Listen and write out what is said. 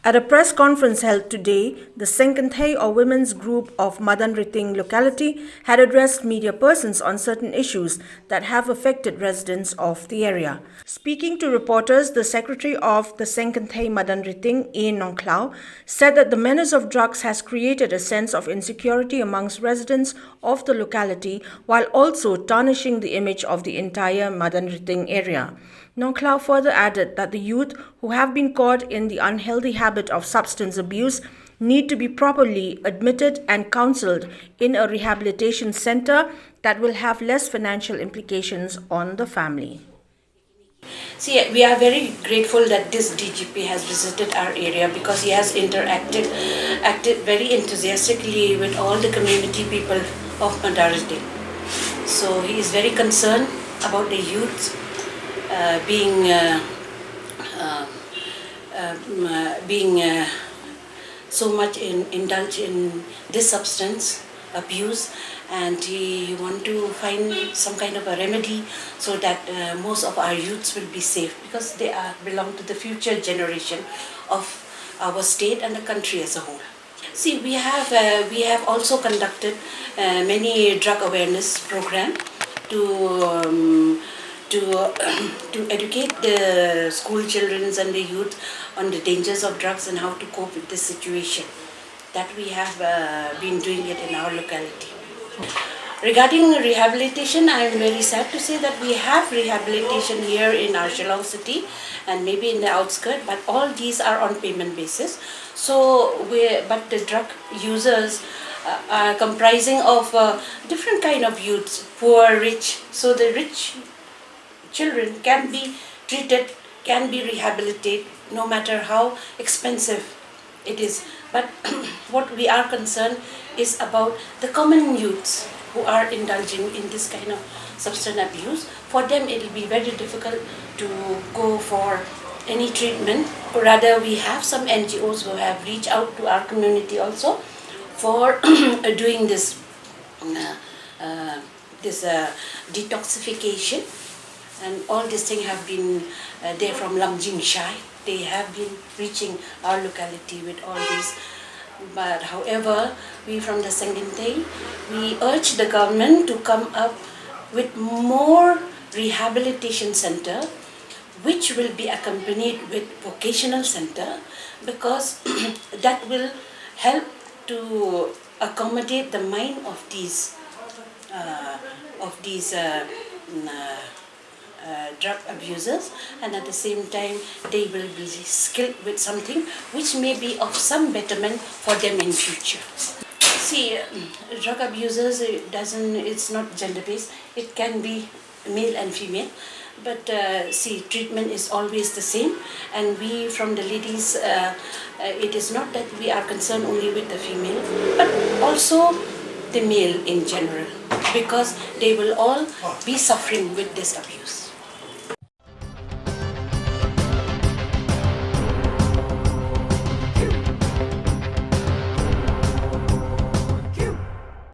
At a press conference held today, the Seng Kynthei or women's group of Madanryting locality had addressed media persons on certain issues that have affected residents of the area. Speaking to reporters, the secretary of the Seng Kynthei Madanryting, A. Nongklau, said that the menace of drugs has created a sense of insecurity amongst residents of the locality while also tarnishing the image of the entire Madanryting area. Nongklau further added that the youth who have been caught in the unhealthy habit of substance abuse need to be properly admitted and counseled in a rehabilitation center that will have less financial implications on the family. See, we are very grateful that this DGP has visited our area because he has acted very enthusiastically with all the community people of Madanrting. So he is very concerned about the youth being so much indulged in this substance abuse, and he want to find some kind of a remedy so that most of our youths will be safe, because they belong to the future generation of our state and the country as a whole. See, we have also conducted many drug awareness program to educate the school children and the youth on the dangers of drugs and how to cope with this situation. That we have been doing it in our locality. Regarding rehabilitation, I am very sad to say that we have rehabilitation here in our Shillong city and maybe in the outskirts, but all these are on payment basis. So, but the drug users are comprising of different kind of youths, poor, rich. So the rich children can be treated, can be rehabilitated, no matter how expensive it is. But what we are concerned is about the common youths who are indulging in this kind of substance abuse. For them, it will be very difficult to go for any treatment. Or rather, we have some NGOs who have reached out to our community also for doing this detoxification. And all these things have been there from Lamjing Shai. They have been reaching our locality with all these. But however, we from the Seng Kynthei, we urge the government to come up with more rehabilitation center, which will be accompanied with vocational center, because that will help to accommodate the mind of these drug abusers, and at the same time they will be skilled with something which may be of some betterment for them in future. See, drug abusers, it's not gender based, it can be male and female, but see, treatment is always the same, and we from the ladies, it is not that we are concerned only with the female, but also the male in general, because they will all be suffering with this abuse.